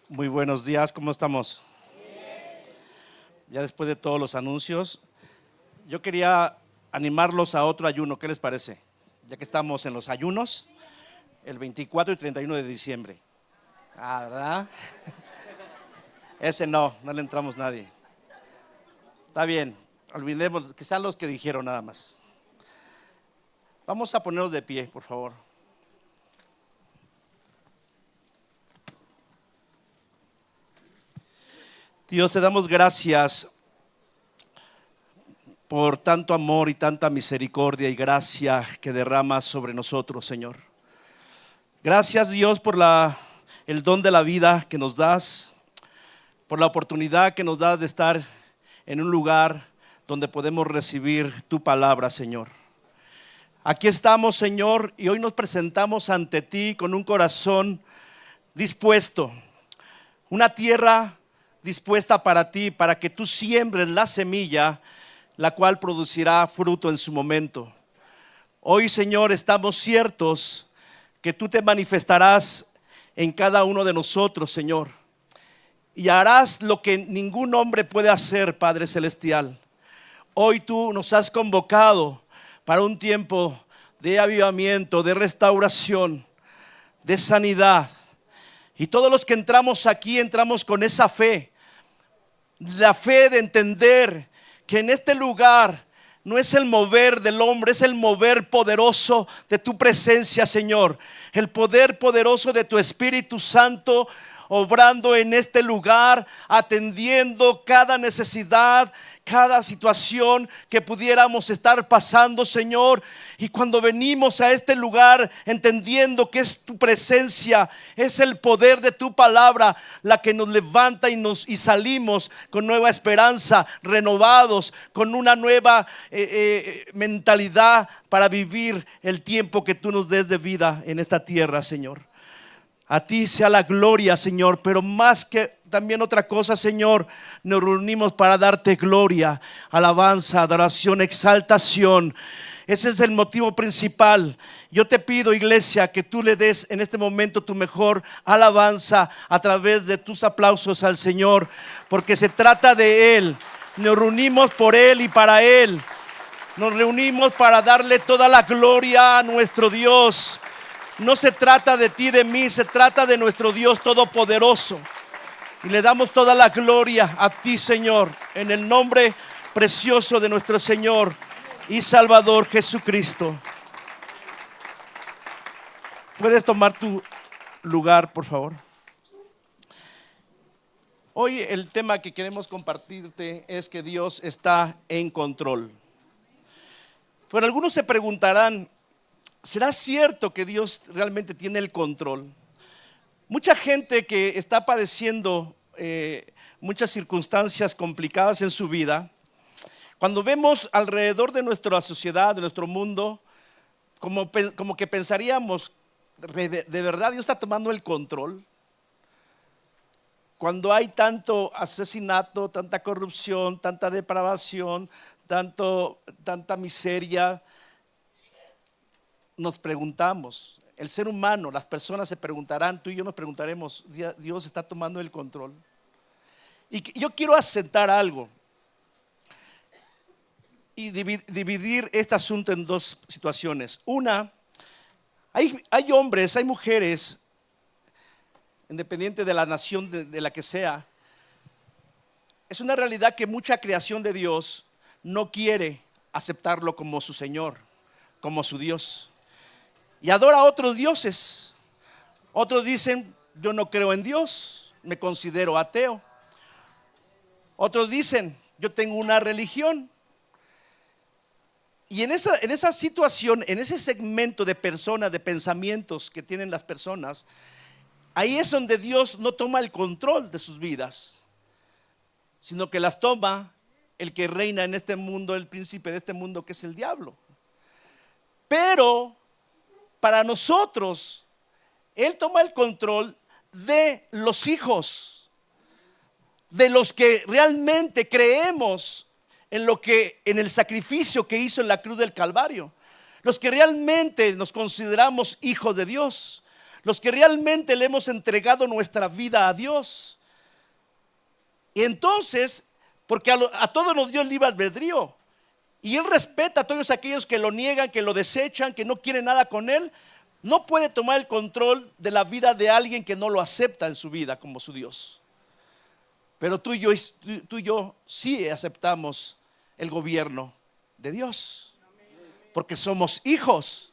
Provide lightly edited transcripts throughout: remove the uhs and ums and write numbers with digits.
Muy buenos días, ¿cómo estamos? Ya después de todos los anuncios, yo quería animarlos a otro ayuno, ¿qué les parece? Ya que estamos en los ayunos, el 24 y 31 de diciembre. ¿Verdad? Ese no le entramos nadie. Está bien, olvidemos, que sean los que dijeron nada más. Vamos a ponernos de pie, por favor. Dios, te damos gracias por tanto amor y tanta misericordia y gracia que derramas sobre nosotros, Señor. Gracias, Dios, por el don de la vida que nos das, por la oportunidad que nos das de estar en un lugar donde podemos recibir tu palabra, Señor. Aquí estamos, Señor, y hoy nos presentamos ante ti con un corazón dispuesto, una tierra dispuesta para ti, para que tú siembres la semilla, la cual producirá fruto en su momento. Hoy, Señor, estamos ciertos que tú te manifestarás en cada uno de nosotros, Señor, y harás lo que ningún hombre puede hacer, Padre Celestial. Hoy tú nos has convocado para un tiempo de avivamiento, de restauración, de sanidad. Y todos los que entramos aquí, entramos con esa fe, la fe de entender que en este lugar no es el mover del hombre, es el mover poderoso de tu presencia, Señor. El poder poderoso de tu Espíritu Santo obrando en este lugar, atendiendo cada necesidad, cada situación que pudiéramos estar pasando, Señor. Y cuando venimos a este lugar entendiendo que es tu presencia, es el poder de tu palabra la que nos levanta y salimos con nueva esperanza, renovados, con una nueva mentalidad para vivir el tiempo que tú nos des de vida en esta tierra, Señor. A ti sea la gloria, Señor, pero más que también otra cosa, Señor, nos reunimos para darte gloria, alabanza, adoración, exaltación. Ese es el motivo principal. Yo te pido, iglesia, que tú le des en este momento tu mejor alabanza a través de tus aplausos al Señor, porque se trata de Él. Nos reunimos por Él y para Él. Nos reunimos para darle toda la gloria a nuestro Dios. No se trata de ti, de mí, se trata de nuestro Dios todopoderoso. Y le damos toda la gloria a ti, Señor, en el nombre precioso de nuestro Señor y Salvador Jesucristo. ¿Puedes tomar tu lugar, por favor? Hoy el tema que queremos compartirte es que Dios está en control. Pero algunos se preguntarán, ¿será cierto que Dios realmente tiene el control? Mucha gente que está padeciendo muchas circunstancias complicadas en su vida, cuando vemos alrededor de nuestra sociedad, de nuestro mundo, como que pensaríamos, ¿de verdad Dios está tomando el control? Cuando hay tanto asesinato, tanta corrupción, tanta depravación, tanta miseria, nos preguntamos, el ser humano, las personas se preguntarán, tú y yo nos preguntaremos, ¿Dios está tomando el control? Y yo quiero asentar algo y dividir este asunto en dos situaciones. Una, hay hombres, hay mujeres, independiente de la nación de la que sea, es una realidad que mucha creación de Dios no quiere aceptarlo como su Señor, como su Dios. Y adora a otros dioses. Otros dicen, yo no creo en Dios, me considero ateo. Otros dicen, yo tengo una religión. Y en esa situación, en ese segmento de personas, de pensamientos que tienen las personas, ahí es donde Dios no toma el control de sus vidas, sino que las toma el que reina en este mundo, el príncipe de este mundo, que es el diablo. Pero para nosotros, Él toma el control de los hijos, de los que realmente creemos en el sacrificio que hizo en la cruz del Calvario, los que realmente nos consideramos hijos de Dios, los que realmente le hemos entregado nuestra vida a Dios. Y entonces, porque a todos nos dio el libre albedrío, y Él respeta a todos aquellos que lo niegan, que lo desechan, que no quieren nada con Él. No puede tomar el control de la vida de alguien que no lo acepta en su vida como su Dios. Pero tú y yo sí aceptamos el gobierno de Dios, porque somos hijos.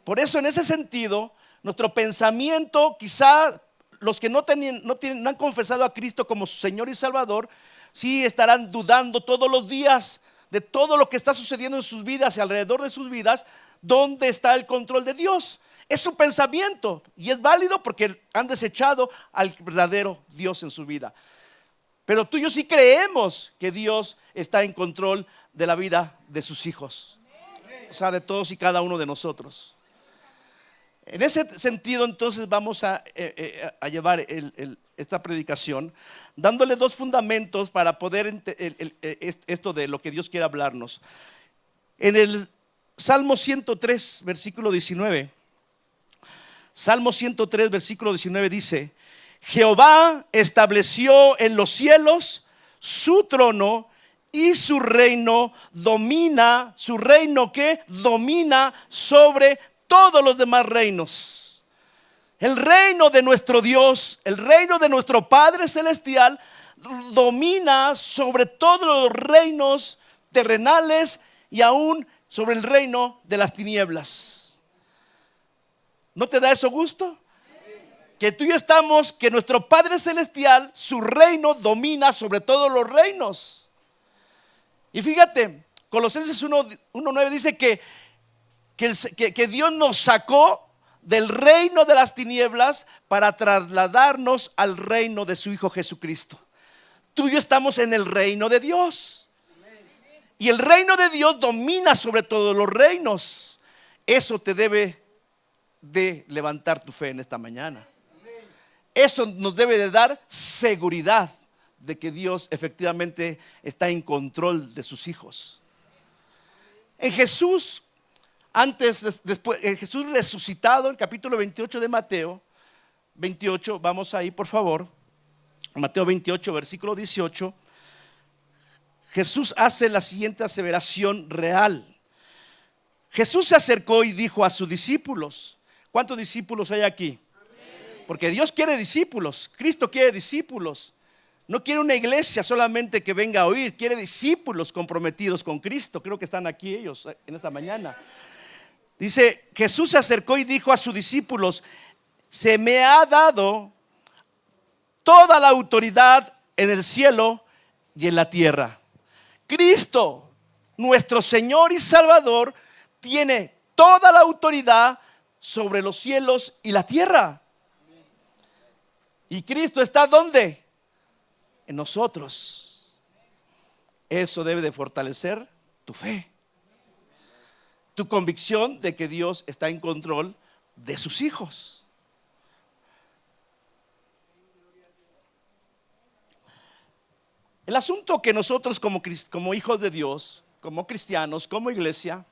Por eso, en ese sentido, nuestro pensamiento, quizá los que no han confesado a Cristo como su Señor y Salvador, sí estarán dudando todos los días de todo lo que está sucediendo en sus vidas y alrededor de sus vidas. ¿Dónde está el control de Dios? Es su pensamiento, y es válido porque han desechado al verdadero Dios en su vida. Pero tú y yo sí creemos que Dios está en control de la vida de sus hijos, o sea, de todos y cada uno de nosotros. En ese sentido, entonces, vamos a llevar esta predicación dándole dos fundamentos para poder esto de lo que Dios quiere hablarnos. En el Salmo 103, versículo 19, Salmo 103, versículo 19 dice: Jehová estableció en los cielos su trono, y su reino domina, su reino que domina sobre todos los demás reinos. El reino de nuestro Dios, el reino de nuestro Padre Celestial, domina sobre todos los reinos terrenales y aún sobre el reino de las tinieblas. ¿No te da eso gusto? Que tú y yo estamos, que nuestro Padre Celestial, su reino domina sobre todos los reinos. Y fíjate, Colosenses 1:9 dice que Dios nos sacó del reino de las tinieblas para trasladarnos al reino de su Hijo Jesucristo. Tú y yo estamos en el reino de Dios, y el reino de Dios domina sobre todos los reinos. Eso te debe de levantar tu fe en esta mañana. Eso nos debe de dar seguridad de que Dios efectivamente está en control de sus hijos. En Jesús, después, Jesús resucitado, en capítulo 28 de Mateo 28, vamos ahí por favor, Mateo 28, versículo 18. Jesús hace la siguiente aseveración real. Jesús se acercó y dijo a sus discípulos. ¿Cuántos discípulos hay aquí? Porque Dios quiere discípulos, Cristo quiere discípulos. No quiere una iglesia solamente que venga a oír, quiere discípulos comprometidos con Cristo. Creo que están aquí ellos en esta mañana. Dice: Jesús se acercó y dijo a sus discípulos: se me ha dado toda la autoridad en el cielo y en la tierra. Cristo, nuestro Señor y Salvador, tiene toda la autoridad sobre los cielos y la tierra. ¿Y Cristo está dónde? En nosotros. Eso debe de fortalecer tu fe, tu convicción de que Dios está en control de sus hijos. El asunto que nosotros como hijos de Dios, como cristianos, como iglesia,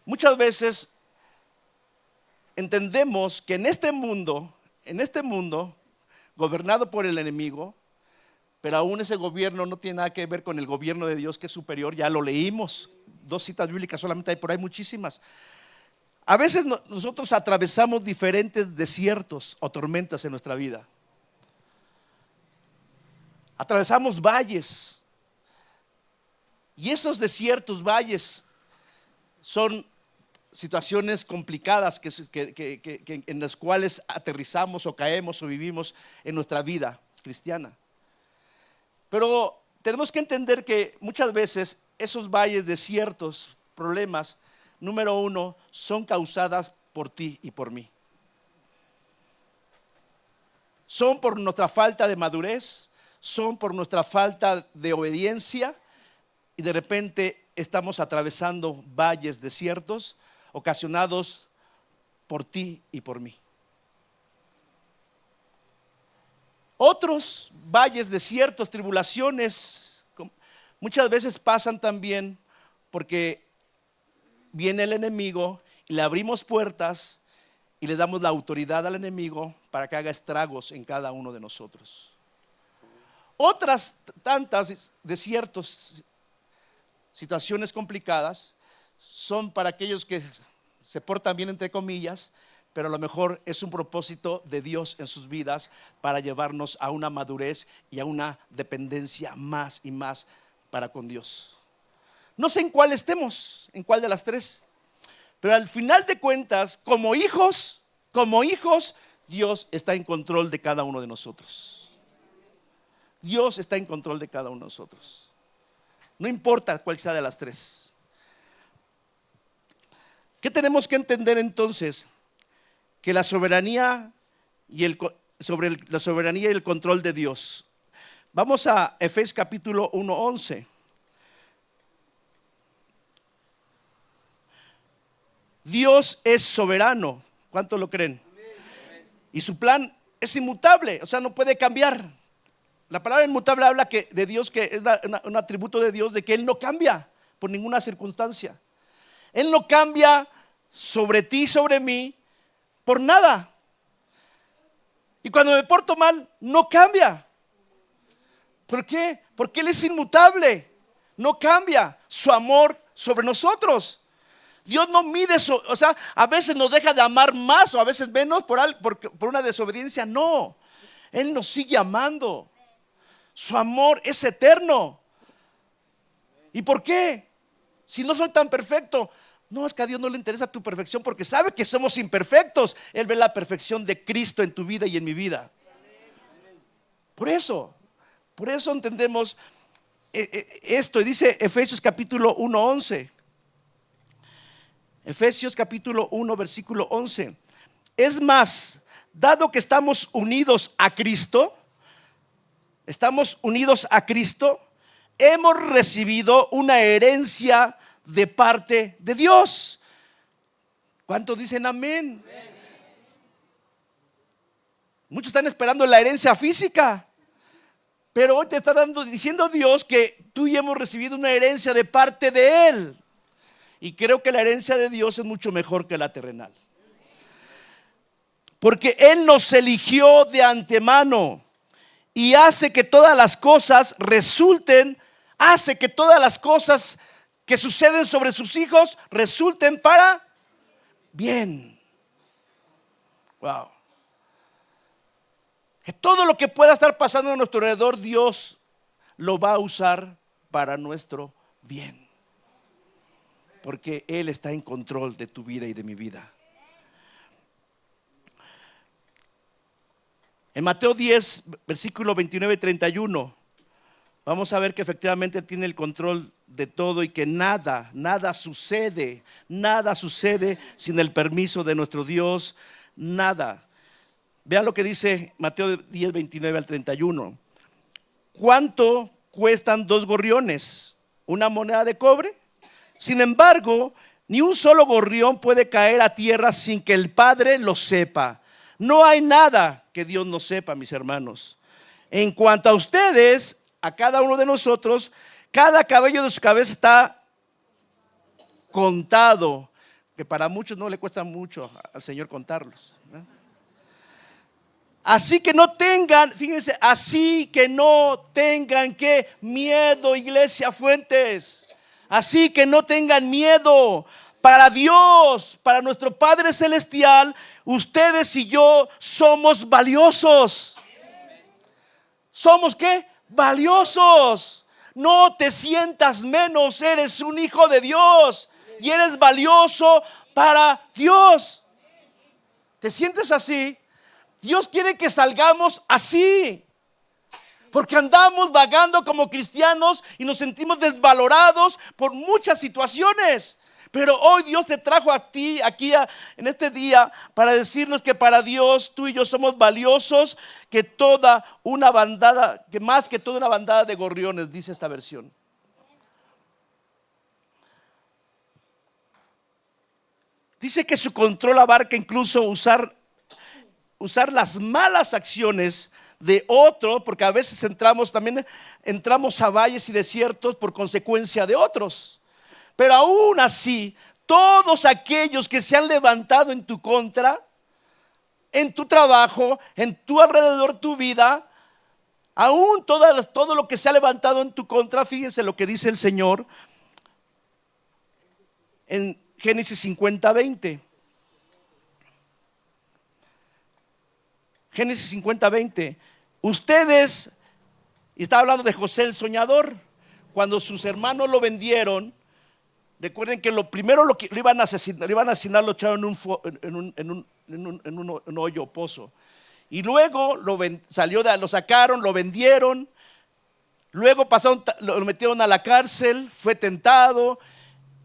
muchas veces entendemos que en este mundo gobernado por el enemigo, pero aún ese gobierno no tiene nada que ver con el gobierno de Dios, que es superior. Ya lo leímos, 2 citas bíblicas solamente hay, por ahí muchísimas. A veces nosotros atravesamos diferentes desiertos o tormentas en nuestra vida. Atravesamos valles, y esos desiertos, valles, son situaciones complicadas en las cuales aterrizamos o caemos o vivimos en nuestra vida cristiana. Pero tenemos que entender que muchas veces esos valles, desiertos, problemas, número uno, son causadas por ti y por mí. Son por nuestra falta de madurez, son por nuestra falta de obediencia, y de repente estamos atravesando valles, desiertos ocasionados por ti y por mí. Otros valles, desiertos, tribulaciones, muchas veces pasan también porque viene el enemigo y le abrimos puertas y le damos la autoridad al enemigo para que haga estragos en cada uno de nosotros. Otras tantas desiertos, situaciones complicadas, son para aquellos que se portan bien, entre comillas, pero a lo mejor es un propósito de Dios en sus vidas para llevarnos a una madurez y a una dependencia más y más para con Dios. No sé en cuál estemos, en cuál de las tres, pero al final de cuentas, como hijos, Dios está en control de cada uno de nosotros. Dios está en control de cada uno de nosotros. No importa cuál sea de las tres. ¿Qué tenemos que entender entonces? Que la soberanía y la soberanía y el control de Dios. Vamos a Efesios capítulo 1:11. Dios es soberano. ¿Cuántos lo creen? Y su plan es inmutable, o sea, no puede cambiar. La palabra inmutable habla de Dios, que es un atributo de Dios, de que Él no cambia por ninguna circunstancia. Él no cambia sobre ti, sobre mí, por nada. Y cuando me porto mal, no cambia. ¿Por qué? Porque Él es inmutable, no cambia su amor sobre nosotros. Dios no mide eso, o sea, a veces nos deja de amar más o a veces menos por una desobediencia. No, Él nos sigue amando. Su amor es eterno. ¿Y por qué? Si no soy tan perfecto. No, es que a Dios no le interesa tu perfección porque sabe que somos imperfectos. Él ve la perfección de Cristo en tu vida y en mi vida. Por eso entendemos esto. Y dice Efesios capítulo 1:11. Efesios capítulo 1 versículo 11. Es más, dado que estamos unidos a Cristo, hemos recibido una herencia de parte de Dios. ¿Cuántos dicen amén? Muchos están esperando la herencia física, pero hoy te está diciendo Dios que tú y hemos recibido una herencia de parte de Él. Y creo que la herencia de Dios es mucho mejor que la terrenal, porque Él nos eligió de antemano y hace que todas las cosas que suceden sobre sus hijos resulten para bien. Wow. Que todo lo que pueda estar pasando a nuestro alrededor, Dios lo va a usar para nuestro bien. Porque Él está en control de tu vida y de mi vida. En Mateo 10, versículo 29 y 31, vamos a ver que efectivamente tiene el control de todo y que nada sucede sin el permiso de nuestro Dios, nada. Vean lo que dice Mateo 10, 29 al 31. ¿Cuánto cuestan 2 gorriones? ¿Una moneda de cobre? Sin embargo, ni un solo gorrión puede caer a tierra sin que el Padre lo sepa. No hay nada que Dios no sepa, mis hermanos. En cuanto a ustedes, a cada uno de nosotros, cada cabello de su cabeza está contado, que para muchos no le cuesta mucho al Señor contarlos. Así que no tengan, fíjense, que miedo, Iglesia Fuentes. Así que no tengan miedo. Para Dios, para nuestro Padre Celestial, ustedes y yo somos valiosos. ¿Somos qué? Valiosos. No te sientas menos, eres un hijo de Dios y eres valioso para Dios. ¿Te sientes así? Dios quiere que salgamos así, porque andamos vagando como cristianos y nos sentimos desvalorados por muchas situaciones. Pero hoy Dios te trajo a ti aquí en este día para decirnos que para Dios tú y yo somos valiosos, que más que toda una bandada de gorriones, dice esta versión. Dice que su control abarca incluso usar las malas acciones de otro, porque a veces entramos a valles y desiertos por consecuencia de otros. Pero aún así, todos aquellos que se han levantado en tu contra, en tu trabajo, en tu alrededor, tu vida, aún todo lo que se ha levantado en tu contra. Fíjense lo que dice el Señor en Génesis 50:20. Génesis 50:20. Ustedes, y estaba hablando de José el soñador, cuando sus hermanos lo vendieron. Recuerden que lo primero lo iban a asesinar, lo echaron en un hoyo, pozo. Y luego lo sacaron, lo vendieron. Luego lo metieron a la cárcel, fue tentado.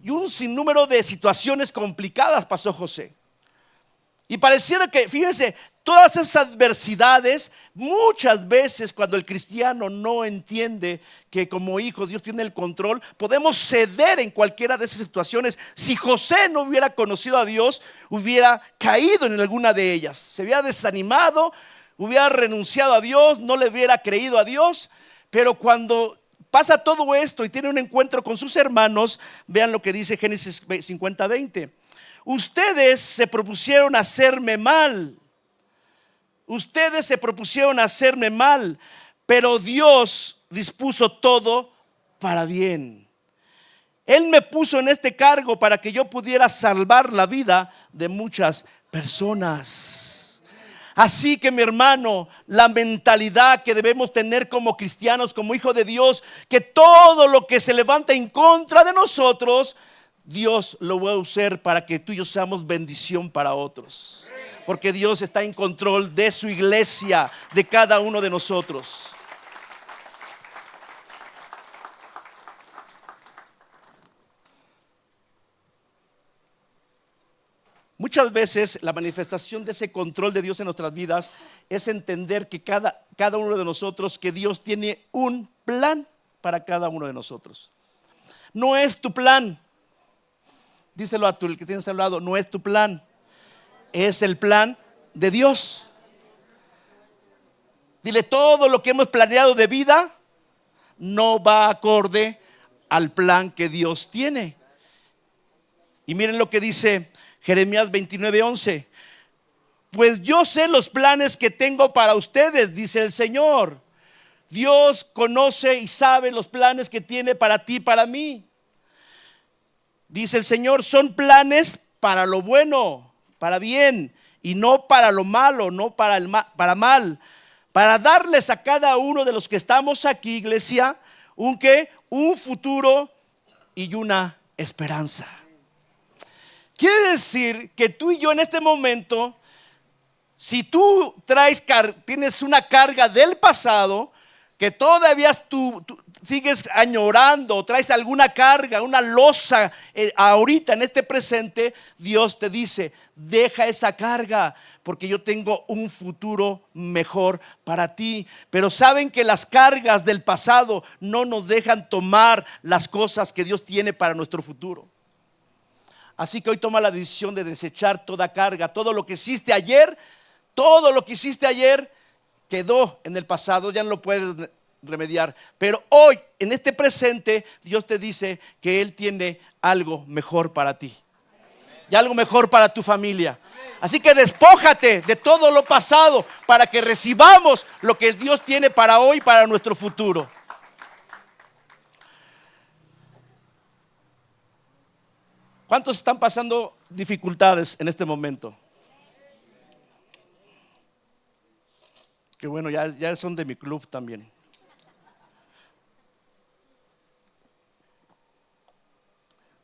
Y un sinnúmero de situaciones complicadas pasó José. Y pareciera que, fíjense, todas esas adversidades, muchas veces cuando el cristiano no entiende que como hijos Dios tiene el control, podemos ceder en cualquiera de esas situaciones. Si José no hubiera conocido a Dios, hubiera caído en alguna de ellas. Se hubiera desanimado, hubiera renunciado a Dios, no le hubiera creído a Dios. Pero cuando pasa todo esto y tiene un encuentro con sus hermanos, vean lo que dice Génesis 50:20. Ustedes se propusieron hacerme mal. Ustedes se propusieron hacerme mal, pero Dios dispuso todo para bien. Él me puso en este cargo para que yo pudiera salvar la vida de muchas personas. Así que, mi hermano, la mentalidad que debemos tener como cristianos, como hijos de Dios, que todo lo que se levanta en contra de nosotros, Dios lo va a usar para que tú y yo seamos bendición para otros. Porque Dios está en control de su iglesia, de cada uno de nosotros. Muchas veces la manifestación de ese control de Dios en nuestras vidas es entender que cada uno de nosotros, que Dios tiene un plan para cada uno de nosotros. No es tu plan. Díselo a tú, el que tienes al lado, no es tu plan, es el plan de Dios. Dile, todo lo que hemos planeado de vida no va acorde al plan que Dios tiene. Y miren lo que dice Jeremías 29:11. Pues yo sé los planes que tengo para ustedes, dice el Señor. Dios conoce y sabe los planes que tiene para ti y para mí. Dice el Señor, son planes para lo bueno, para bien, y no para lo malo, no para mal, para darles a cada uno de los que estamos aquí, iglesia, un futuro y una esperanza. Quiere decir que tú y yo en este momento, si tú tienes una carga del pasado, que todavía tú sigues añorando, traes alguna carga, una losa ahorita en este presente, Dios te dice, deja esa carga, porque yo tengo un futuro mejor para ti. Pero saben que las cargas del pasado no nos dejan tomar las cosas que Dios tiene para nuestro futuro. Así que hoy toma la decisión de desechar toda carga. Todo lo que hiciste ayer quedó en el pasado, ya no lo puedes remediar. Pero hoy, en este presente, Dios te dice que Él tiene algo mejor para ti y algo mejor para tu familia. Así que despójate de todo lo pasado para que recibamos lo que Dios tiene para hoy y para nuestro futuro. ¿Cuántos están pasando dificultades en este momento? Que bueno, ya son de mi club también.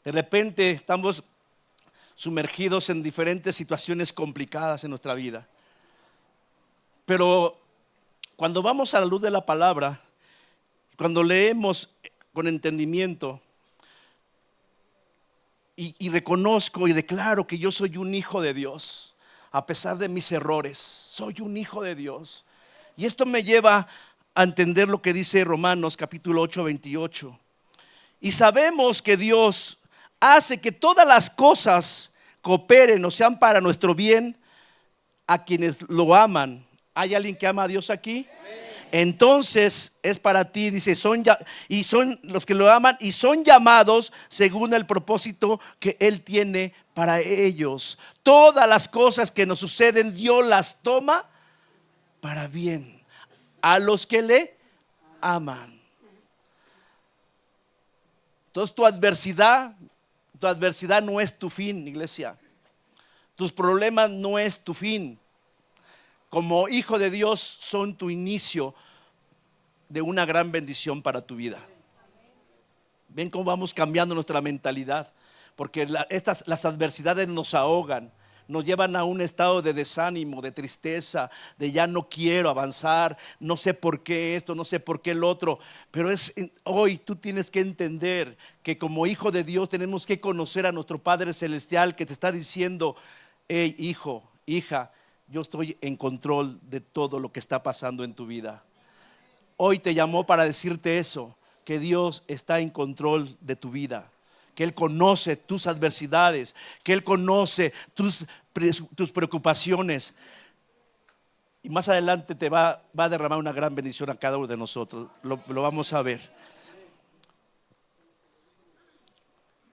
De repente estamos sumergidos en diferentes situaciones complicadas en nuestra vida. Pero cuando vamos a la luz de la palabra, cuando leemos con entendimiento y reconozco y declaro que yo soy un hijo de Dios, a pesar de mis errores, soy un hijo de Dios. Y esto me lleva a entender lo que dice Romanos capítulo 8:28. Y sabemos que Dios hace que todas las cosas cooperen o sean para nuestro bien a quienes lo aman. ¿Hay alguien que ama a Dios aquí? Entonces es para ti, dice, son los que lo aman y son llamados según el propósito que Él tiene para ellos. Todas las cosas que nos suceden, Dios las toma para bien a los que le aman. Entonces tu adversidad no es tu fin, iglesia. Tus problemas no es tu fin. Como hijo de Dios son tu inicio de una gran bendición para tu vida. Ven cómo vamos cambiando nuestra mentalidad, porque las adversidades nos ahogan, nos llevan a un estado de desánimo, de tristeza, de ya no quiero avanzar, no sé por qué esto, no sé por qué el otro. Pero hoy tú tienes que entender que como hijo de Dios tenemos que conocer a nuestro Padre Celestial, que te está diciendo: hey, hijo, hija, yo estoy en control de todo lo que está pasando en tu vida. Hoy te llamó para decirte eso, que Dios está en control de tu vida, que Él conoce tus adversidades, que Él conoce tus preocupaciones. Y más adelante te va a derramar una gran bendición a cada uno de nosotros. Lo vamos a ver.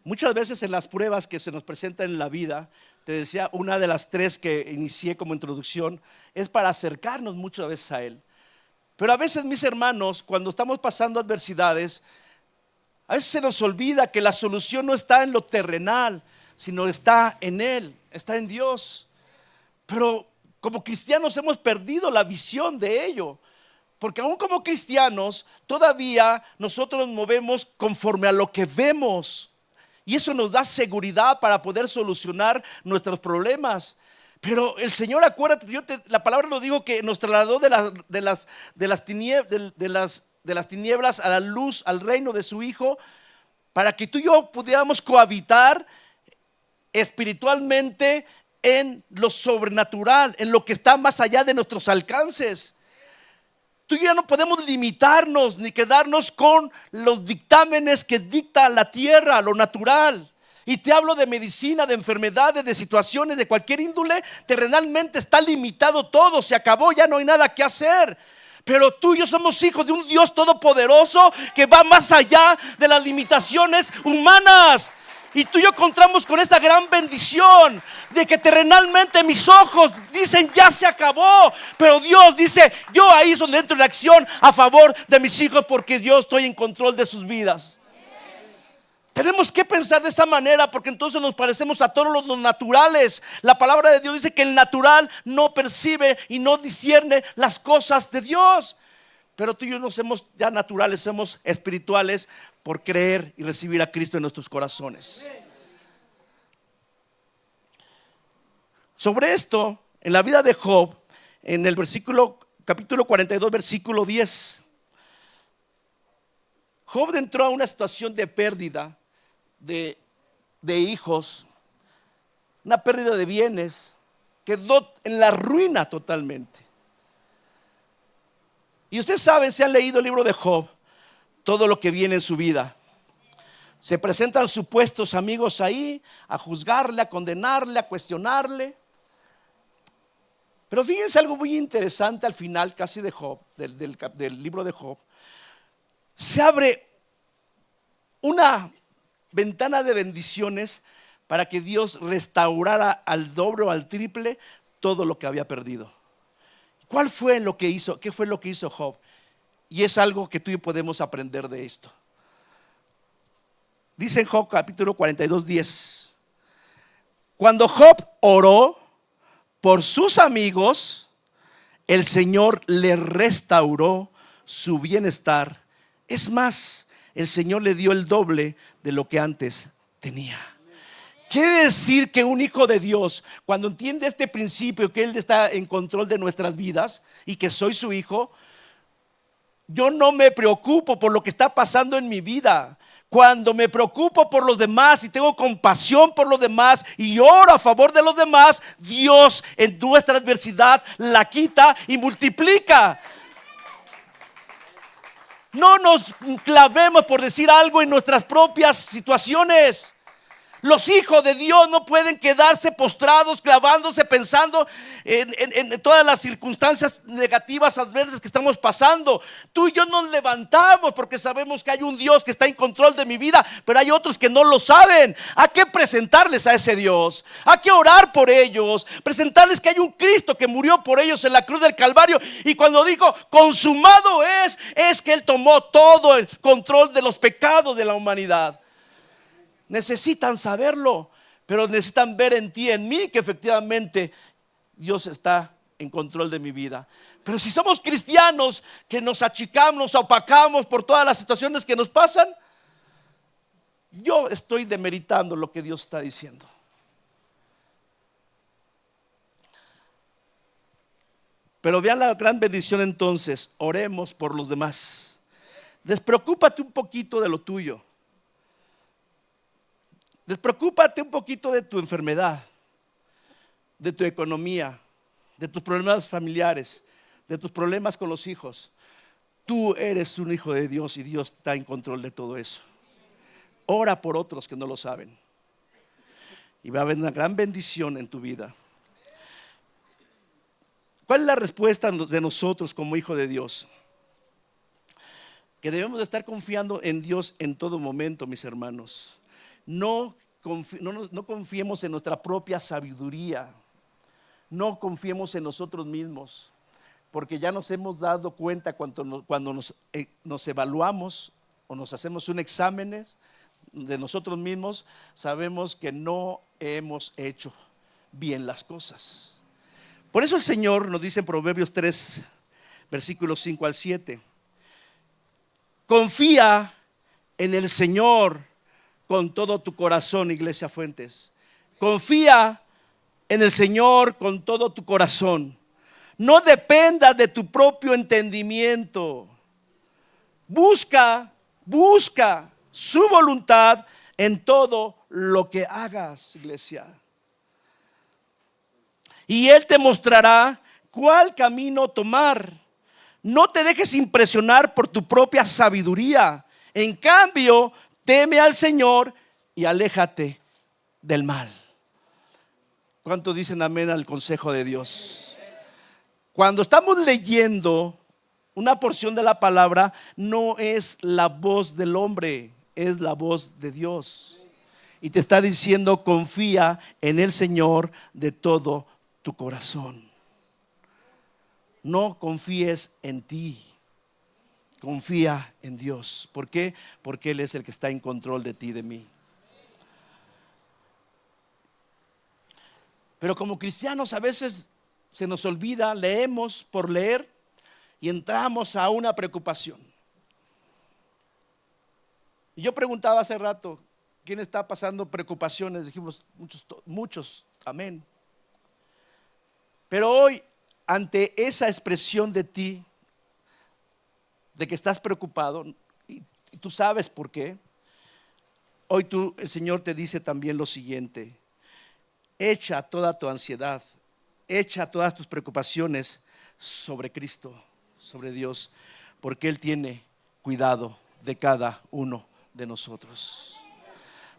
Muchas veces en las pruebas que se nos presentan en la vida, te decía, una de las 3 que inicié como introducción es para acercarnos muchas veces a Él. Pero a veces, mis hermanos, cuando estamos pasando adversidades, a veces se nos olvida que la solución no está en lo terrenal, sino está en Él, está en Dios. Pero como cristianos hemos perdido la visión de ello, porque aún como cristianos todavía nosotros nos movemos conforme a lo que vemos, y eso nos da seguridad para poder solucionar nuestros problemas. Pero el Señor, acuérdate, la palabra lo dijo, que nos trasladó de las tinieblas a la luz, al reino de su Hijo, para que tú y yo pudiéramos cohabitar espiritualmente en lo sobrenatural, en lo que está más allá de nuestros alcances. Tú y yo ya no podemos limitarnos ni quedarnos con los dictámenes que dicta la tierra, lo natural. Y te hablo de medicina, de enfermedades, de situaciones de cualquier índole. Terrenalmente está limitado todo, se acabó, ya no hay nada que hacer. Pero tú y yo somos hijos de un Dios todopoderoso que va más allá de las limitaciones humanas. Y tú y yo contamos con esta gran bendición de que terrenalmente mis ojos dicen ya se acabó, pero Dios dice: yo ahí soy dentro de la acción a favor de mis hijos, porque yo estoy en control de sus vidas. Tenemos que pensar de esta manera, porque entonces nos parecemos a todos los naturales. La palabra de Dios dice que el natural no percibe y no discierne las cosas de Dios. Pero tú y yo no somos ya naturales, somos espirituales por creer y recibir a Cristo en nuestros corazones. Sobre esto, en la vida de Job, en el capítulo 42, versículo 10, Job entró a una situación de pérdida de hijos, una pérdida de bienes, quedó en la ruina totalmente. Y ustedes saben, si han leído el libro de Job, todo lo que viene en su vida. Se presentan supuestos amigos ahí a juzgarle, a condenarle, a cuestionarle. Pero fíjense algo muy interesante al final casi de Job, del libro de Job. Se abre una ventana de bendiciones para que Dios restaurara al doble o al triple todo lo que había perdido. ¿Qué fue lo que hizo Job? Y es algo que tú y yo podemos aprender de esto. Dice en Job capítulo 42, 10: cuando Job oró por sus amigos, el Señor le restauró su bienestar. Es más, el Señor le dio el doble de lo que antes tenía. Quiere decir que un hijo de Dios, cuando entiende este principio, que Él está en control de nuestras vidas y que soy su hijo, yo no me preocupo por lo que está pasando en mi vida. Cuando me preocupo por los demás y tengo compasión por los demás y oro a favor de los demás, Dios en nuestra adversidad la quita y multiplica. No nos clavemos por decir algo en nuestras propias situaciones. Los hijos de Dios no pueden quedarse postrados, clavándose, pensando en todas las circunstancias negativas, adversas que estamos pasando. Tú y yo nos levantamos porque sabemos que hay un Dios que está en control de mi vida, pero hay otros que no lo saben. Hay que presentarles a ese Dios, hay que orar por ellos, presentarles que hay un Cristo que murió por ellos en la cruz del Calvario. Y cuando dijo consumado es que Él tomó todo el control de los pecados de la humanidad. Necesitan saberlo, pero necesitan ver en ti, en mí, que efectivamente Dios está en control de mi vida. Pero si somos cristianos que nos achicamos, nos opacamos por todas las situaciones que nos pasan, yo estoy demeritando lo que Dios está diciendo. Pero vean la gran bendición entonces. Oremos por los demás. Despreocúpate un poquito de lo tuyo. Despreocúpate un poquito de tu enfermedad, de tu economía, de tus problemas familiares, de tus problemas con los hijos. Tú eres un hijo de Dios y Dios está en control de todo eso. Ora por otros que no lo saben y va a haber una gran bendición en tu vida. ¿Cuál es la respuesta de nosotros como hijo de Dios? Que debemos de estar confiando en Dios en todo momento, mis hermanos. No confiemos en nuestra propia sabiduría. No confiemos en nosotros mismos, porque ya nos hemos dado cuenta cuando nos evaluamos o nos hacemos un examen de nosotros mismos, sabemos que no hemos hecho bien las cosas. Por eso el Señor nos dice en Proverbios 3, versículos 5 al 7: confía en el Señor con todo tu corazón, Iglesia Fuentes. Confía en el Señor con todo tu corazón. No dependa de tu propio entendimiento. Busca su voluntad en todo lo que hagas, iglesia. Y Él te mostrará cuál camino tomar. No te dejes impresionar por tu propia sabiduría. En cambio, teme al Señor y aléjate del mal. ¿Cuántos dicen amén al consejo de Dios? Cuando estamos leyendo una porción de la palabra, no es la voz del hombre, es la voz de Dios. Y te está diciendo: confía en el Señor de todo tu corazón. No confíes en ti, confía en Dios. ¿Por qué? Porque Él es el que está en control de ti y de mí. Pero como cristianos a veces se nos olvida, leemos por leer y entramos a una preocupación. Y yo preguntaba hace rato, ¿quién está pasando preocupaciones? Dijimos muchos, amén. Pero hoy, ante esa expresión de ti, de que estás preocupado, y tú sabes por qué, hoy el Señor te dice también lo siguiente: echa toda tu ansiedad, echa todas tus preocupaciones sobre Cristo, sobre Dios, porque Él tiene cuidado de cada uno de nosotros.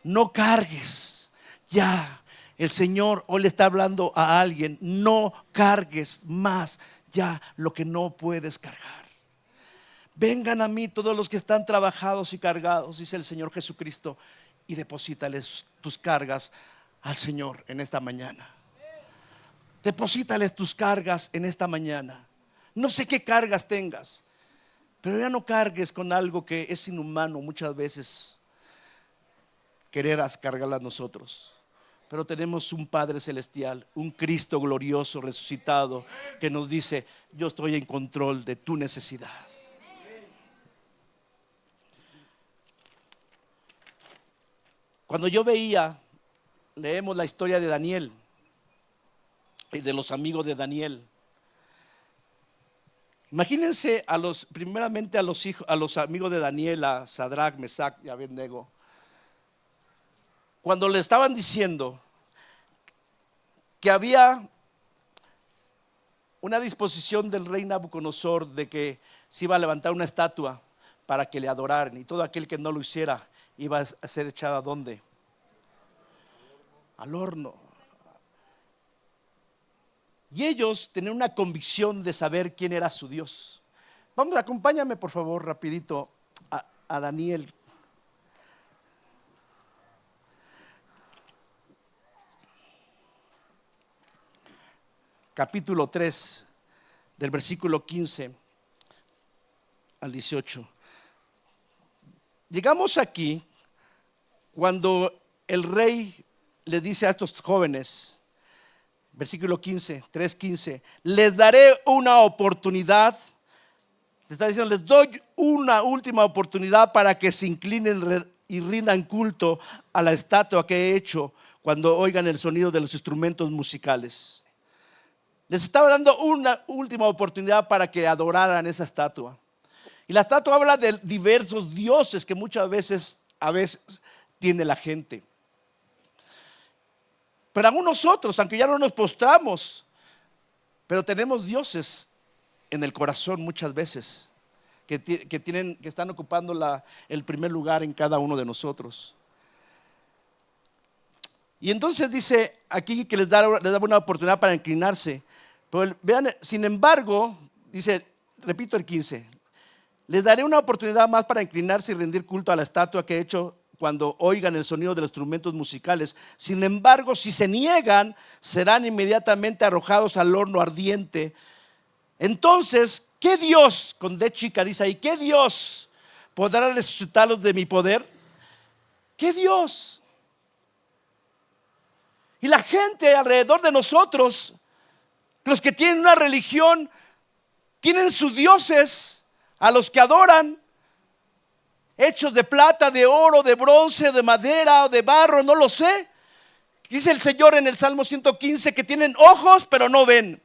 No cargues ya. El Señor hoy le está hablando a alguien: no cargues más ya lo que no puedes cargar. Vengan a mí todos los que están trabajados y cargados, dice el Señor Jesucristo, y deposítales tus cargas al Señor en esta mañana. Deposítales tus cargas en esta mañana. No sé qué cargas tengas, pero ya no cargues con algo que es inhumano muchas veces querer cargarla a nosotros. Pero tenemos un Padre celestial, un Cristo glorioso resucitado, que nos dice: yo estoy en control de tu necesidad. Cuando yo leemos la historia de Daniel y de los amigos de Daniel. Imagínense primeramente a los amigos de Daniel, a Sadrach, Mesach y Abednego, cuando le estaban diciendo que había una disposición del rey Nabucodonosor de que se iba a levantar una estatua para que le adoraran, y todo aquel que no lo hiciera iba a ser echado ¿a dónde? al horno. Y ellos tenían una convicción de saber quién era su Dios. Vamos, acompáñame por favor rapidito a Daniel. Capítulo 3, del versículo 15 al 18. Llegamos aquí cuando el rey le dice a estos jóvenes, versículo 15, 3:15, les daré una oportunidad. Les está diciendo, les doy una última oportunidad para que se inclinen y rindan culto a la estatua que he hecho cuando oigan el sonido de los instrumentos musicales. Les estaba dando una última oportunidad para que adoraran esa estatua. Y la estatua habla de diversos dioses que muchas veces, tiene la gente. Pero aún nosotros, aunque ya no nos postramos, pero tenemos dioses en el corazón muchas veces que están ocupando el primer lugar en cada uno de nosotros. Y entonces dice aquí que les daba una oportunidad para inclinarse. Pero vean, sin embargo, dice, repito el 15, les daré una oportunidad más para inclinarse y rendir culto a la estatua que he hecho cuando oigan el sonido de los instrumentos musicales. Sin embargo, si se niegan, serán inmediatamente arrojados al horno ardiente. Entonces, ¿qué Dios, con D chica dice ahí, qué Dios podrá resucitarlos de mi poder? ¿Qué Dios? Y la gente alrededor de nosotros, los que tienen una religión, tienen sus dioses a los que adoran, hechos de plata, de oro, de bronce, de madera o de barro, no lo sé. Dice el Señor en el Salmo 115 que tienen ojos pero no ven,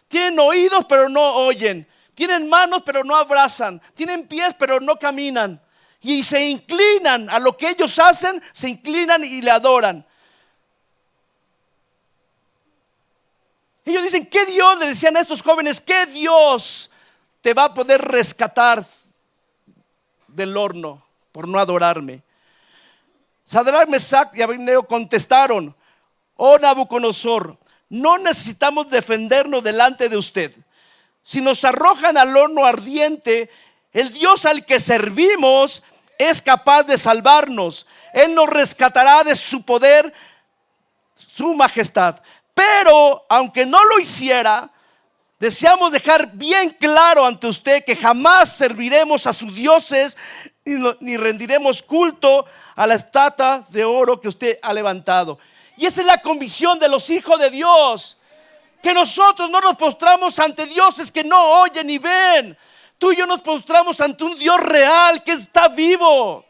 tienen oídos pero no oyen, tienen manos pero no abrazan, tienen pies pero no caminan, y se inclinan a lo que ellos hacen, se inclinan y le adoran. Ellos dicen, ¿qué Dios? Le decían a estos jóvenes, ¿qué Dios te va a poder rescatar del horno por no adorarme? Sadrach, Mesach y Abednego contestaron, oh Nabucodonosor, no necesitamos defendernos delante de usted. Si nos arrojan al horno ardiente, el Dios al que servimos es capaz de salvarnos. Él nos rescatará de su poder, su majestad. Pero aunque no lo hiciera, deseamos dejar bien claro ante usted que jamás serviremos a sus dioses ni rendiremos culto a la estatua de oro que usted ha levantado. Y esa es la convicción de los hijos de Dios, que nosotros no nos postramos ante dioses que no oyen ni ven. Tú y yo nos postramos ante un Dios real que está vivo,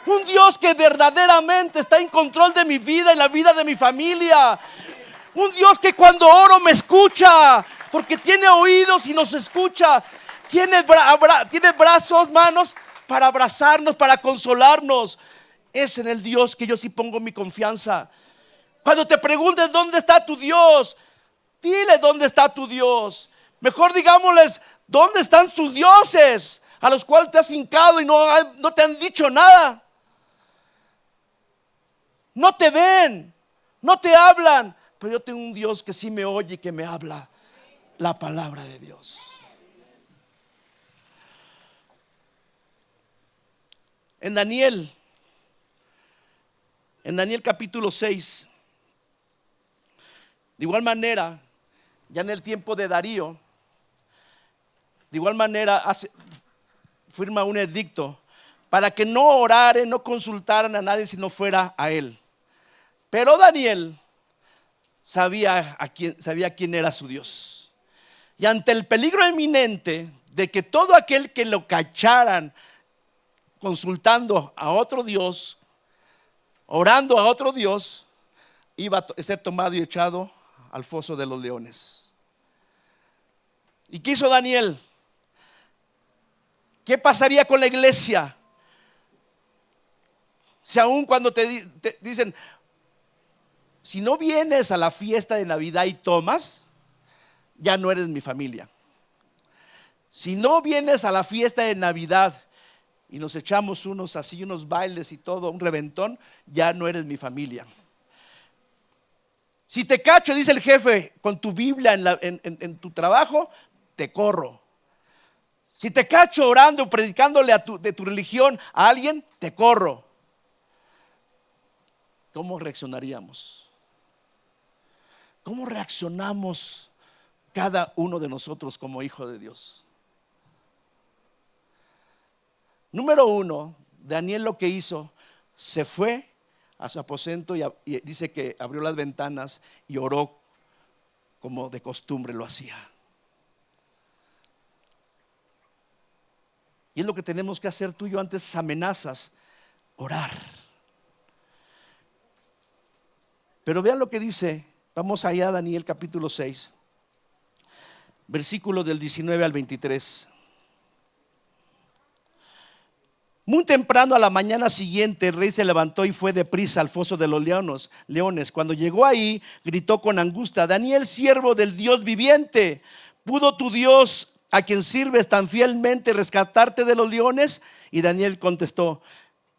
un Dios que verdaderamente está en control de mi vida y la vida de mi familia. Un Dios que cuando oro me escucha, porque tiene oídos y nos escucha. Tiene brazos, manos para abrazarnos, para consolarnos. Es en el Dios que yo sí pongo mi confianza. Cuando te preguntes dónde está tu Dios, dile dónde está tu Dios. Mejor digámosles dónde están sus dioses a los cuales te has hincado y no te han dicho nada. No te ven, no te hablan. Pero yo tengo un Dios que sí me oye y que me habla la palabra de Dios. En Daniel capítulo 6, de igual manera, ya en el tiempo de Darío, de igual manera firma un edicto para que no oraren, no consultaran a nadie si no fuera a él. Pero Daniel sabía quién era su Dios. Y ante el peligro inminente de que todo aquel que lo cacharan consultando a otro Dios, orando a otro Dios, iba a ser tomado y echado al foso de los leones. ¿Y qué hizo Daniel? ¿Qué pasaría con la iglesia? Si aún cuando te dicen, si no vienes a la fiesta de Navidad y tomas, ya no eres mi familia. Si no vienes a la fiesta de Navidad y nos echamos unos bailes y todo, un reventón, ya no eres mi familia. Si te cacho, dice el jefe, con tu Biblia en tu trabajo, te corro. Si te cacho orando, predicándole de tu religión a alguien, te corro. ¿Cómo reaccionaríamos? ¿Cómo reaccionamos cada uno de nosotros como hijo de Dios? Número uno, Daniel lo que hizo, se fue a su aposento y dice que abrió las ventanas y oró como de costumbre lo hacía. Y es lo que tenemos que hacer tú y yo ante esas amenazas, orar. Pero vean lo que dice, vamos allá a Daniel capítulo 6, versículos del 19 al 23. Muy temprano a la mañana siguiente, el rey se levantó y fue deprisa al foso de los leones. Cuando llegó ahí, gritó con angustia: Daniel, siervo del Dios viviente, ¿pudo tu Dios, a quien sirves tan fielmente, rescatarte de los leones? Y Daniel contestó: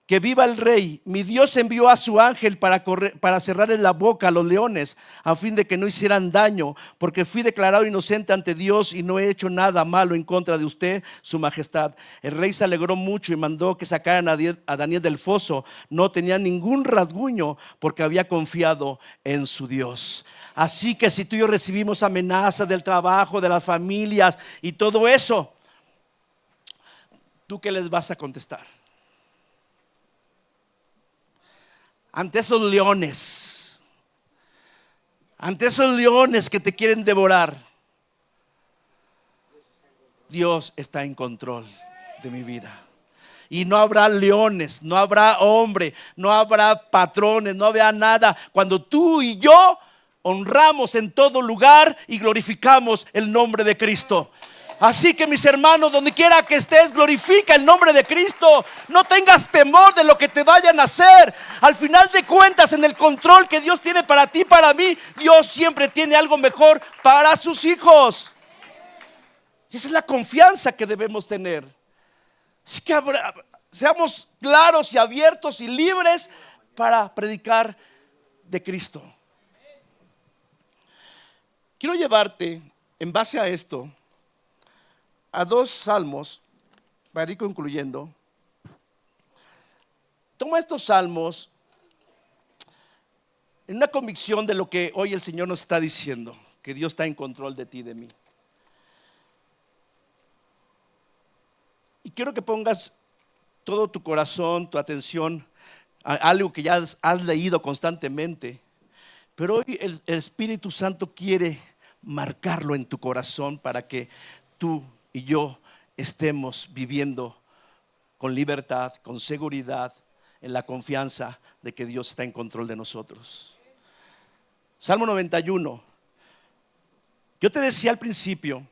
que viva el rey. Mi Dios envió a su ángel para cerrarle la boca a los leones, a fin de que no hicieran daño, porque fui declarado inocente ante Dios y no he hecho nada malo en contra de usted, su majestad. El rey se alegró mucho y mandó que sacaran a Daniel del foso. No tenía ningún rasguño, porque había confiado en su Dios. Así que si tú y yo recibimos amenazas del trabajo, de las familias y todo eso, ¿tú qué les vas a contestar? Ante esos leones, que te quieren devorar, Dios está en control de mi vida. Y no habrá leones, no habrá hombre, no habrá patrones, no habrá nada cuando tú y yo honramos en todo lugar y glorificamos el nombre de Cristo. Así que, mis hermanos, donde quiera que estés, glorifica el nombre de Cristo. No tengas temor de lo que te vayan a hacer. Al final de cuentas, en el control que Dios tiene para ti, para mí, Dios siempre tiene algo mejor para sus hijos. Y esa es la confianza que debemos tener. Así que seamos claros y abiertos y libres para predicar de Cristo. Quiero llevarte, en base a esto, a dos salmos para ir concluyendo. Toma estos salmos en una convicción de lo que hoy el Señor nos está diciendo, que Dios está en control de ti y de mí. Y quiero que pongas todo tu corazón, tu atención a algo que ya has leído constantemente, pero hoy el Espíritu Santo quiere marcarlo en tu corazón para que tú y yo estemos viviendo con libertad, con seguridad, en la confianza de que Dios está en control de nosotros. Salmo 91. Yo te decía al principio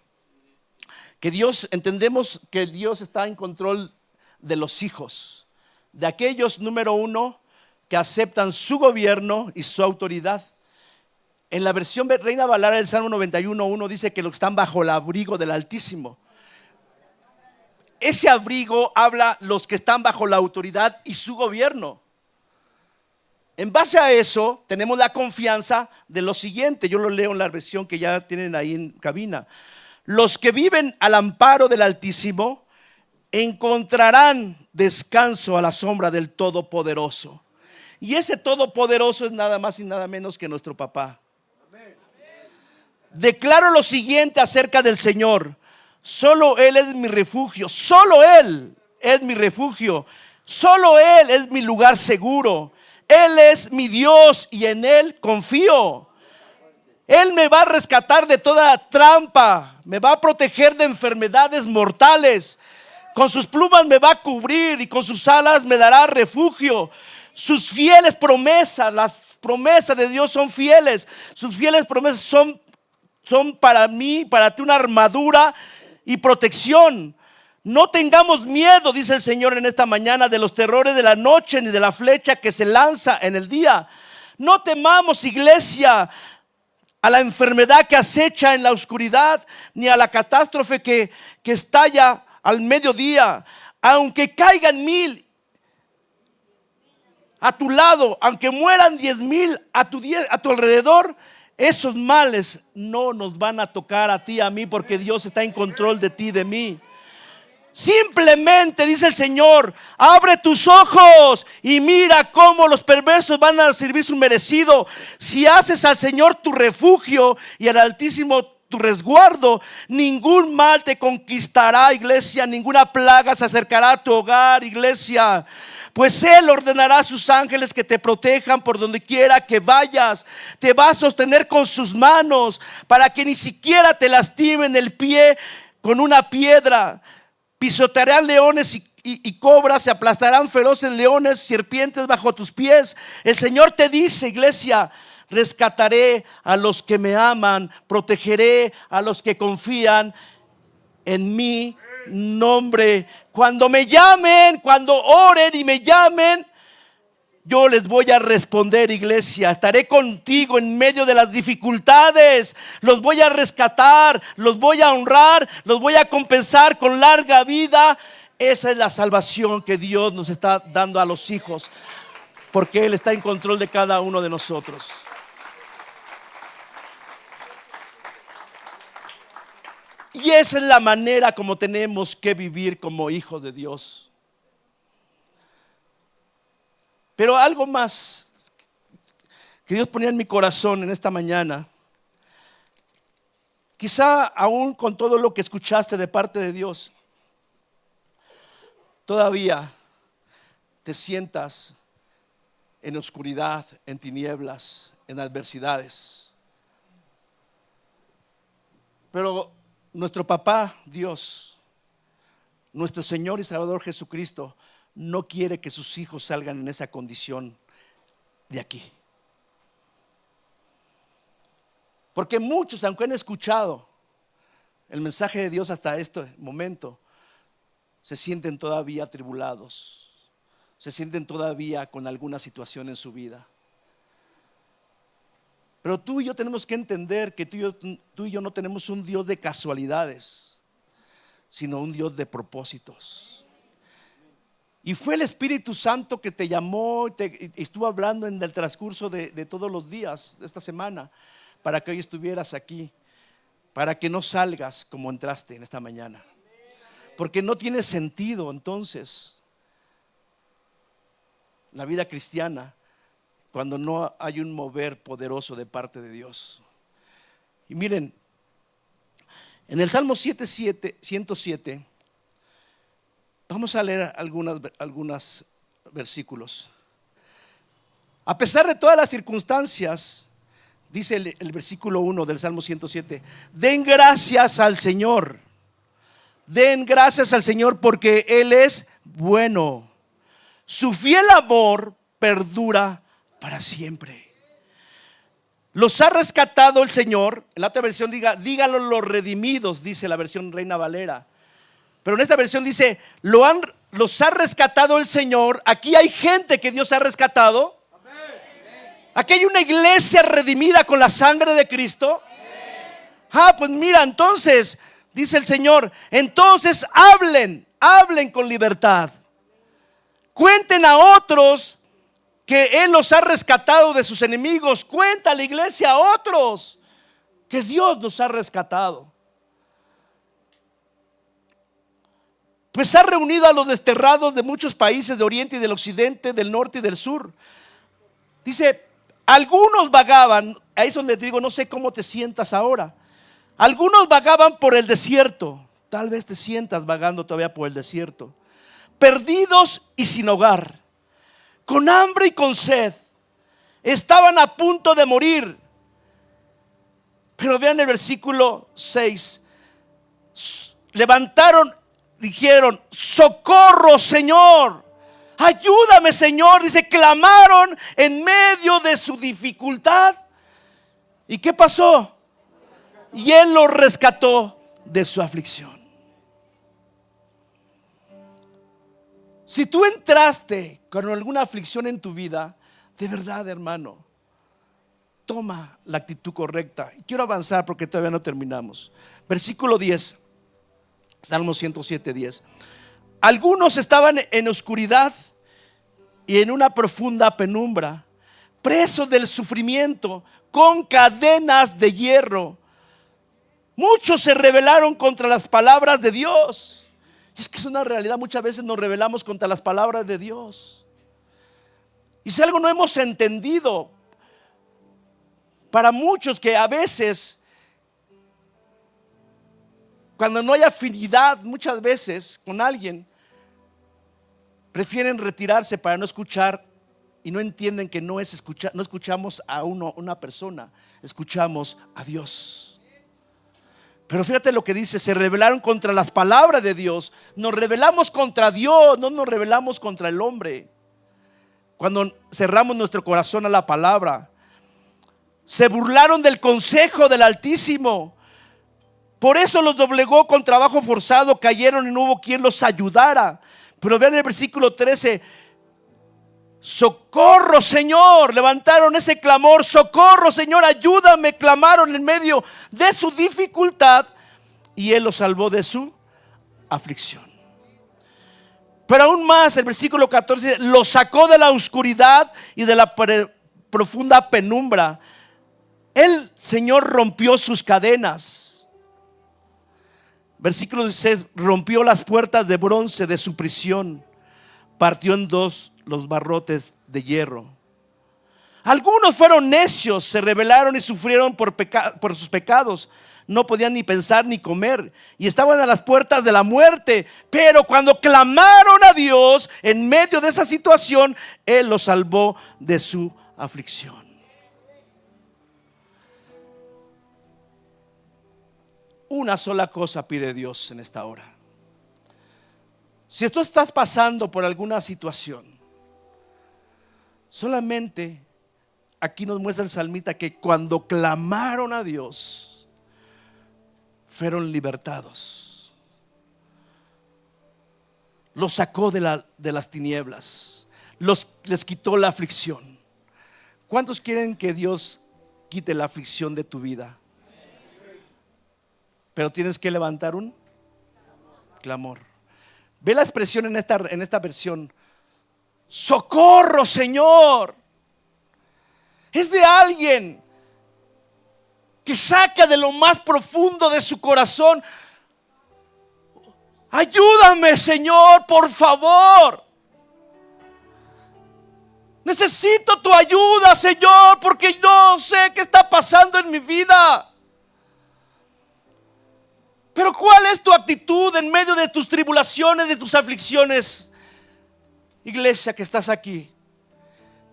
que entendemos que Dios está en control de los hijos, de aquellos, número uno, que aceptan su gobierno y su autoridad. En la versión Reina Valera del Salmo 91:1 dice que los que están bajo el abrigo del Altísimo. Ese abrigo habla los que están bajo la autoridad y su gobierno. En base a eso tenemos la confianza de lo siguiente. Yo lo leo en la versión que ya tienen ahí en cabina. Los que viven al amparo del Altísimo encontrarán descanso a la sombra del Todopoderoso. Y ese Todopoderoso es nada más y nada menos que nuestro papá. Declaro lo siguiente acerca del Señor: solo Él es mi refugio, solo Él es mi refugio, solo Él es mi lugar seguro. Él es mi Dios y en Él confío. Él me va a rescatar de toda trampa, me va a proteger de enfermedades mortales. Con sus plumas me va a cubrir y con sus alas me dará refugio. Sus fieles promesas, las promesas de Dios son fieles. Sus fieles promesas son para mí, para ti, una armadura y protección. No tengamos miedo, dice el Señor en esta mañana, de los terrores de la noche, ni de la flecha que se lanza en el día. No temamos, iglesia, a la enfermedad que acecha en la oscuridad, ni a la catástrofe que estalla al mediodía. Aunque caigan 1000 a tu lado, aunque mueran 10,000 a tu alrededor, esos males no nos van a tocar a ti, a mí, porque Dios está en control de ti, de mí. Simplemente dice el Señor: abre tus ojos y mira cómo los perversos van a recibir su merecido. Si haces al Señor tu refugio y al Altísimo tu resguardo, ningún mal te conquistará, iglesia. Ninguna plaga se acercará a tu hogar, iglesia. Pues Él ordenará a sus ángeles que te protejan por donde quiera que vayas. Te va a sostener con sus manos para que ni siquiera te lastimen el pie con una piedra. Pisotearán leones y cobras, se aplastarán feroces leones, serpientes bajo tus pies. El Señor te dice, iglesia: rescataré a los que me aman, protegeré a los que confían en mi nombre. Cuando me llamen, cuando oren y me llamen, yo les voy a responder, iglesia. Estaré contigo en medio de las dificultades. Los voy a rescatar, los voy a honrar, los voy a compensar con larga vida. Esa es la salvación que Dios nos está dando a los hijos, porque Él está en control de cada uno de nosotros. Y esa es la manera como tenemos que vivir como hijos de Dios. Pero algo más que Dios ponía en mi corazón en esta mañana. Quizá aún con todo lo que escuchaste de parte de Dios, todavía te sientas en oscuridad, en tinieblas, en adversidades. Pero nuestro papá Dios, nuestro Señor y Salvador Jesucristo, no quiere que sus hijos salgan en esa condición de aquí. Porque muchos, aunque han escuchado el mensaje de Dios hasta este momento, se sienten todavía atribulados, se sienten todavía con alguna situación en su vida. Pero tú y yo tenemos que entender que tú y yo no tenemos un Dios de casualidades, sino un Dios de propósitos. Y fue el Espíritu Santo que te llamó y estuvo hablando en el transcurso de todos los días de esta semana, para que hoy estuvieras aquí, para que no salgas como entraste en esta mañana. Porque no tiene sentido entonces la vida cristiana cuando no hay un mover poderoso de parte de Dios. Y miren, en el Salmo 107, vamos a leer algunos versículos. A pesar de todas las circunstancias, dice el versículo 1 del Salmo 107: den gracias al Señor. Den gracias al Señor porque Él es bueno. Su fiel amor perdura para siempre. Los ha rescatado el Señor. En la otra versión díganlo los redimidos, dice la versión Reina Valera. Pero en esta versión dice: los ha rescatado el Señor. Aquí hay gente que Dios ha rescatado. Aquí hay una iglesia redimida con la sangre de Cristo. Pues mira, entonces dice el Señor, entonces hablen con libertad. Cuenten a otros que Él los ha rescatado de sus enemigos. Cuenta a la iglesia a otros que Dios nos ha rescatado. Pues ha reunido a los desterrados de muchos países de Oriente y del Occidente, del Norte y del Sur. Dice, algunos vagaban, ahí es donde te digo, no sé cómo te sientas ahora. Algunos vagaban por el desierto. Tal vez te sientas vagando todavía por el desierto, perdidos y sin hogar, con hambre y con sed. Estaban a punto de morir. Pero vean el versículo 6. Dijeron, socorro, Señor, ayúdame, Señor. Dice, clamaron en medio de su dificultad. ¿Y qué pasó? Y Él los rescató de su aflicción. Si tú entraste con alguna aflicción en tu vida, de verdad, hermano, toma la actitud correcta. Y quiero avanzar porque todavía no terminamos. Versículo 10, Salmo 107:10. Algunos estaban en oscuridad y en una profunda penumbra, presos del sufrimiento, con cadenas de hierro. Muchos se rebelaron contra las palabras de Dios. Y es que es una realidad, muchas veces nos rebelamos contra las palabras de Dios. Y si algo no hemos entendido, para muchos que a veces, cuando no hay afinidad muchas veces con alguien, prefieren retirarse para no escuchar y no entienden que no es escuchar, no escuchamos a una persona, escuchamos a Dios. Pero fíjate lo que dice: se rebelaron contra las palabras de Dios. Nos rebelamos contra Dios, no nos rebelamos contra el hombre. Cuando cerramos nuestro corazón a la palabra, se burlaron del consejo del Altísimo. Por eso los doblegó con trabajo forzado, cayeron y no hubo quien los ayudara. Pero vean el versículo 13: socorro, Señor. Levantaron ese clamor: socorro, Señor, ayúdame. Clamaron en medio de su dificultad y Él los salvó de su aflicción. Pero aún más, el versículo 14: los sacó de la oscuridad y de la profunda penumbra. El Señor rompió sus cadenas. Versículo 16: rompió las puertas de bronce de su prisión, partió en dos los barrotes de hierro. Algunos fueron necios, se rebelaron y sufrieron por sus pecados. No podían ni pensar ni comer y estaban a las puertas de la muerte. Pero cuando clamaron a Dios en medio de esa situación, Él los salvó de su aflicción. Una sola cosa pide Dios en esta hora. Si tú estás pasando por alguna situación, solamente aquí nos muestra el salmista que cuando clamaron a Dios, fueron libertados. Los sacó de las tinieblas, les quitó la aflicción. ¿Cuántos quieren que Dios quite la aflicción de tu vida? Pero tienes que levantar un clamor. Ve la expresión en esta versión: socorro, Señor. Es de alguien que saca de lo más profundo de su corazón: ayúdame, Señor, por favor. Necesito tu ayuda, Señor, porque no sé qué está pasando en mi vida. Pero ¿cuál es tu actitud en medio de tus tribulaciones, de tus aflicciones? Iglesia que estás aquí,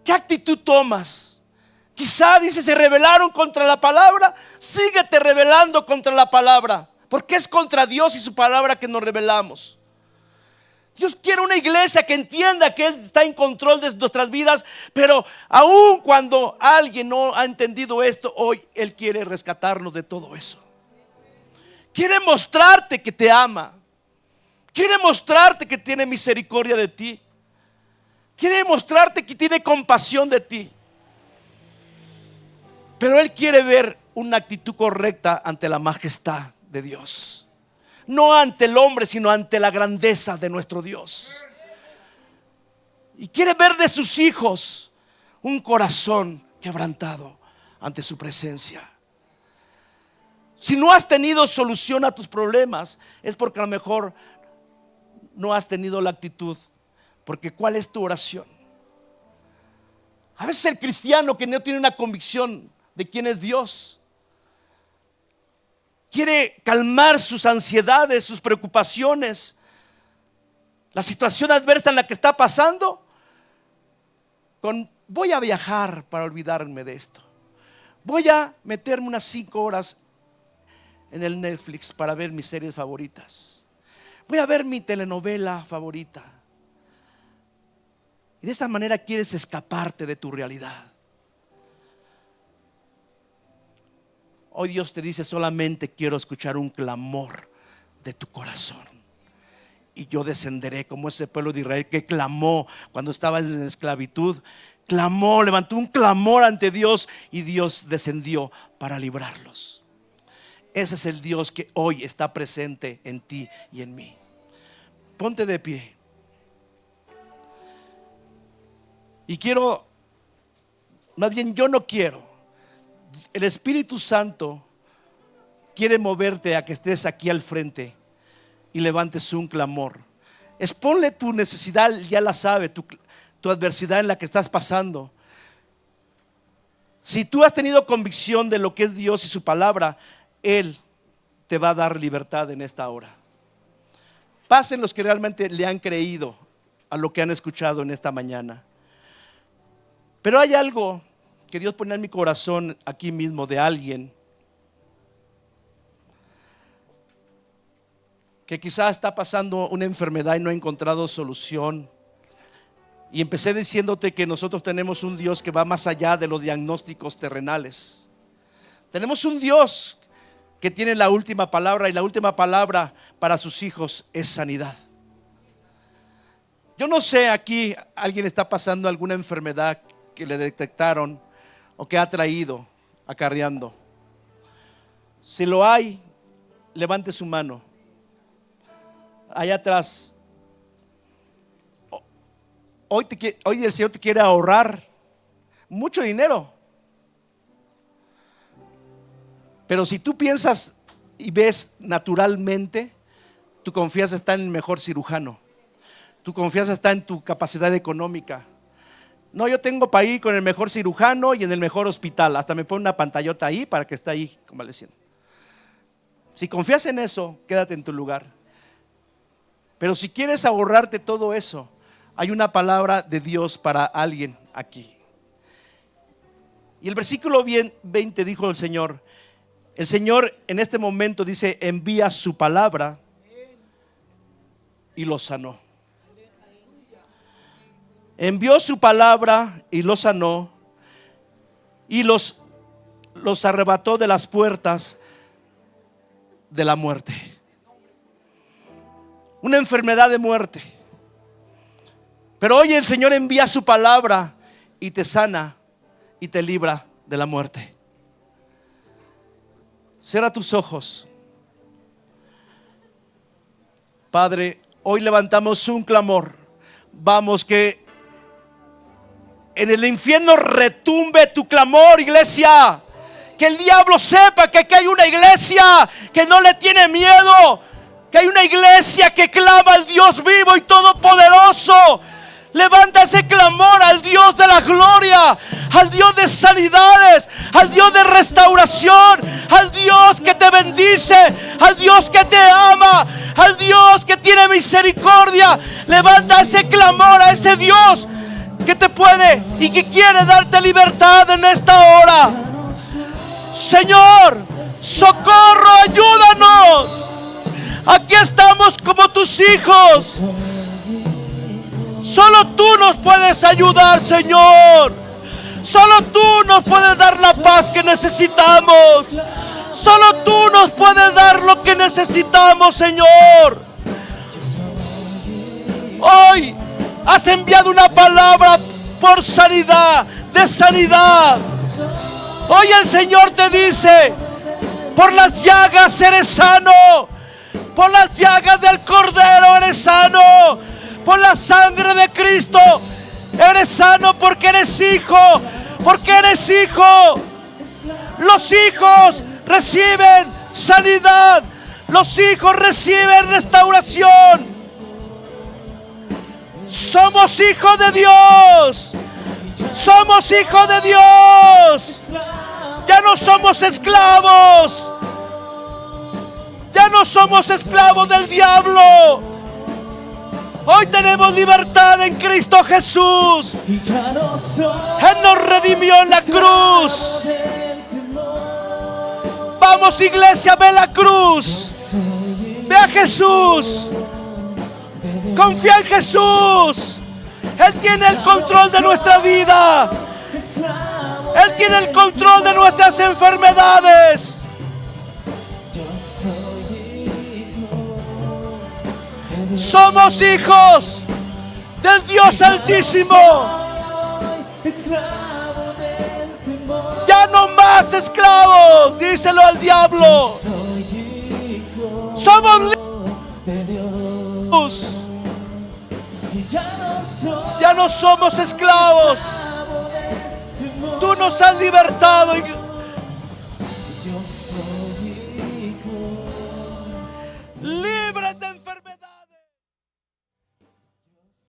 ¿qué actitud tomas? Quizá dice: se rebelaron contra la palabra. Síguete rebelando contra la palabra, porque es contra Dios y su palabra que nos rebelamos. Dios quiere una iglesia que entienda que Él está en control de nuestras vidas. Pero aun cuando alguien no ha entendido esto, hoy Él quiere rescatarnos de todo eso. Quiere mostrarte que te ama. Quiere mostrarte que tiene misericordia de ti. Quiere mostrarte que tiene compasión de ti. Pero Él quiere ver una actitud correcta ante la majestad de Dios. No ante el hombre, sino ante la grandeza de nuestro Dios. Y quiere ver de sus hijos un corazón quebrantado ante su presencia. Si no has tenido solución a tus problemas, es porque a lo mejor no has tenido la actitud. Porque ¿cuál es tu oración? A veces el cristiano que no tiene una convicción de quién es Dios, quiere calmar sus ansiedades, sus preocupaciones, la situación adversa en la que está pasando, voy a viajar para olvidarme de esto. Voy a meterme unas 5 horas en el Netflix para ver mis series favoritas. Voy a ver mi telenovela favorita. Y de esa manera quieres escaparte de tu realidad. Hoy Dios te dice: solamente quiero escuchar un clamor de tu corazón. Y yo descenderé como ese pueblo de Israel que clamó cuando estaba en esclavitud. Clamó, levantó un clamor ante Dios y Dios descendió para librarlos. Ese es el Dios que hoy está presente en ti y en mí. Ponte de pie. Y quiero, más bien yo no quiero, el Espíritu Santo quiere moverte a que estés aquí al frente y levantes un clamor. Exponle tu necesidad, ya la sabe, tu adversidad en la que estás pasando. Si tú has tenido convicción de lo que es Dios y su palabra, Él te va a dar libertad en esta hora. Pasen los que realmente le han creído a lo que han escuchado en esta mañana. Pero hay algo que Dios pone en mi corazón aquí mismo de alguien que quizás está pasando una enfermedad y no ha encontrado solución. Y empecé diciéndote que nosotros tenemos un Dios que va más allá de los diagnósticos terrenales. Tenemos un Dios que tiene la última palabra, y la última palabra para sus hijos es sanidad. Yo no sé, aquí alguien está pasando alguna enfermedad que le detectaron o que ha traído acarreando. Si lo hay, levante su mano. Allá atrás. Hoy el Señor te quiere ahorrar mucho dinero. Pero si tú piensas y ves naturalmente, tu confianza está en el mejor cirujano. Tu confianza está en tu capacidad económica. No, yo tengo para ir con el mejor cirujano y en el mejor hospital. Hasta me pone una pantallota ahí para que esté ahí convaleciendo. Si confías en eso, quédate en tu lugar. Pero si quieres ahorrarte todo eso, hay una palabra de Dios para alguien aquí. Y el versículo 20 dijo el Señor en este momento dice: envía su palabra y lo sanó. Envió su palabra y lo sanó, y los arrebató de las puertas de la muerte. Una enfermedad de muerte. Pero hoy el Señor envía su palabra y te sana y te libra de la muerte. Cierra tus ojos. Padre, hoy levantamos un clamor. Vamos, que en el infierno retumbe tu clamor, iglesia. Que el diablo sepa que aquí hay una iglesia que no le tiene miedo. Que hay una iglesia que clama al Dios vivo y todopoderoso. Levanta ese clamor al Dios de la gloria, al Dios de sanidades, al Dios de restauración, al Dios que te bendice, al Dios que te ama, al Dios que tiene misericordia. Levanta ese clamor a ese Dios que te puede y que quiere darte libertad en esta hora. Señor, socorro, ayúdanos. Aquí estamos como tus hijos. Solo tú nos puedes ayudar, Señor. Solo tú nos puedes dar la paz que necesitamos. Solo tú nos puedes dar lo que necesitamos, Señor. Hoy has enviado una palabra por sanidad, de sanidad. Hoy el Señor te dice: por las llagas eres sano. Por las llagas del Cordero eres sano. Por la sangre de Cristo eres sano, porque eres hijo. Porque eres hijo. Los hijos reciben sanidad. Los hijos reciben restauración. Somos hijos de Dios. Somos hijos de Dios. Ya no somos esclavos. Ya no somos esclavos del diablo. Hoy tenemos libertad en Cristo Jesús. Él nos redimió en la cruz. Vamos, iglesia, ve la cruz. Ve a Jesús. Confía en Jesús. Él tiene el control de nuestra vida. Él tiene el control de nuestras enfermedades. Somos hijos del Dios Altísimo. Ya no más esclavos, díselo al diablo. Somos libres. Ya no somos esclavos. Tú nos has libertado. Yo soy